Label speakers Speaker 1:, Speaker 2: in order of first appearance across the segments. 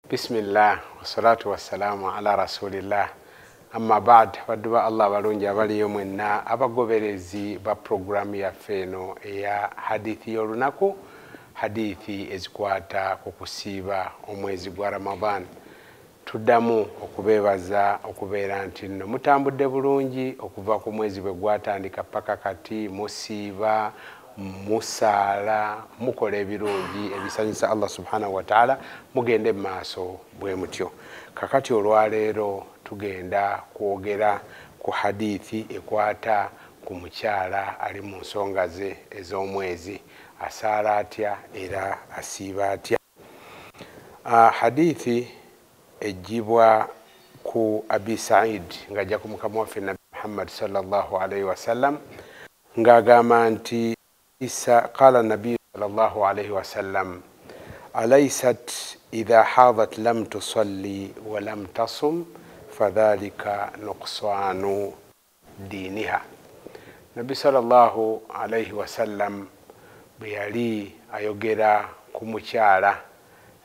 Speaker 1: Bismillah wassalatu wassalamu ala rasulillah amma ba'd waduba Allah balungi abaliyo mwenna abagoberezi ba programu ya feno ya hadithi y'olunaku hadithi ezikwata ku kusiiba omwezi gwa Ramadan. Tuddamu okubeebaza okubeera nti nno mutambudde bulungi okuva ku mwezi bwe gwatandika paka kati musiiba musaala mukola ebirungi ebisanyusa Allah subhanahu wa ta'ala mugende maaso bwe mutyo. Kakati olwaleero tugenda kwogera ku hadithi ekwata ku mukyala ali mu nsonga ze ez'omwezi asaala atya era asiiba atya. Hadithi ejibwa ku Abi Sa'id ng'ajja ku mukama waffe Nabi Muhammad sallallahu alayhi wa sallam ng'agamba nti قال النبي صلى الله عليه وسلم أليست إذا حاضت لم تصلي ولم تصم فذلك نقصان دينها. النبي صلى الله عليه وسلم بيالي ayogera ku mukyala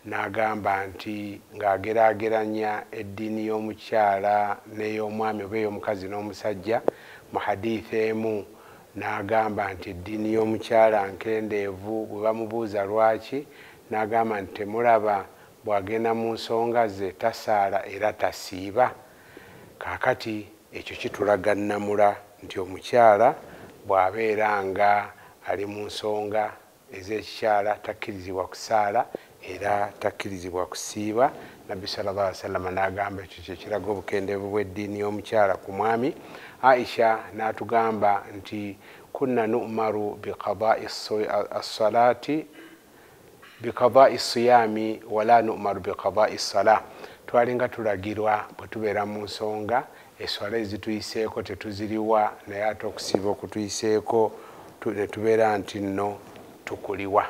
Speaker 1: n'agamba nti ng'ageraageranya eddiini y'omukyala n'ey'omwami oba ey'omukazi n'omusajja mu hadithi emu n'agamba nti eddiini y'omukyala nkendeevu. Bwe bamubuuza lwaki n'agamba nti temulaba bw'agenda mu nsonga ze tasaala era tasiiba. Kaakati ekyo kitulaga nnamula nti omukyala bw'abeera nga ali mu nsonga ez'ekikyala takkirizibwa kusaala era takkirizibwa kusiiba. Nabbi sallallahu alaihi wasallam n'agamba ekyo kye kiraga obukendeevu bw'eddiini y'omukyala ku mwami. Aisha n'atugamba nti kunna nu'maru biqada'i as-salati biqada'i as-siyami wala nu'maru biqada'i as-salah. Twalinga tulagirwa bwe tubeera mu nsonga eswala ezituyiseeko tetuziriwa naye ate okusiiba okutuyiseeko ne tubeera nti nno tukuliwa.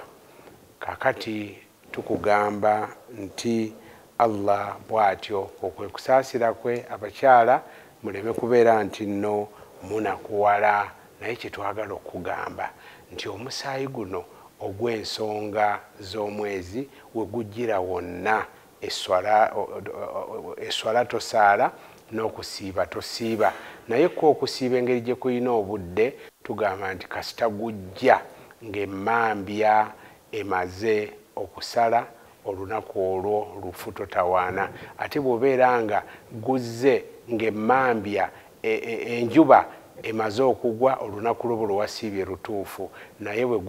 Speaker 1: Kakati tukugamba nti Allah bw'atyo okwekusaasira kwe abakyala muleme kubeera nti nno munakuwala. Naye kyetwagala okugamba nti omusaayi guno ogw'ensonga z'omwezi we gujjira wonna eswala tosaala n'okusiiba tosiiba. Naye ko okusiiba engeri gye kulina obudde tugamba nti kasita gujja ng'emmambya emaze okusala olunaku olwo lufu totawaana. Ate bw'obeera nga guzze ng'emmambya enjuba emaze okugwa olunaku lwo lwe wasiibye lutuufu. Naye bwe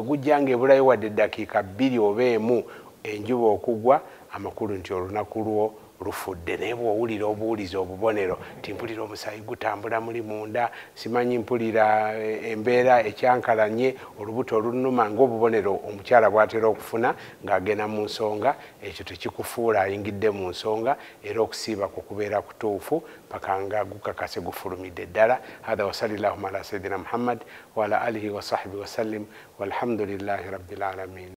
Speaker 1: gujja nga ebulayo wadde eddakiika 2 oba 1 enjuba okugwa amakulu nti olunaku lwo lufudde. Naye bw'owulira obuwuliza obubonero nti mpulira omusaayi gutambula muli munda, simanyi mpulira embeera ekyankalanye, olubuto olunuma, ng'obubonero omukyala bw'atera okufuna ng'agenda mu nsonga, ekyo tekikufuula ayingidde mu nsonga era okusiiba kukubeera kutuufu paka nga gukakase gufulumidde ddala. Hadha wa sallallahu ala sayyidina Muhammad wa ala alihi wa sahbihi wa sallim walhamdulillahi rabbil alamin.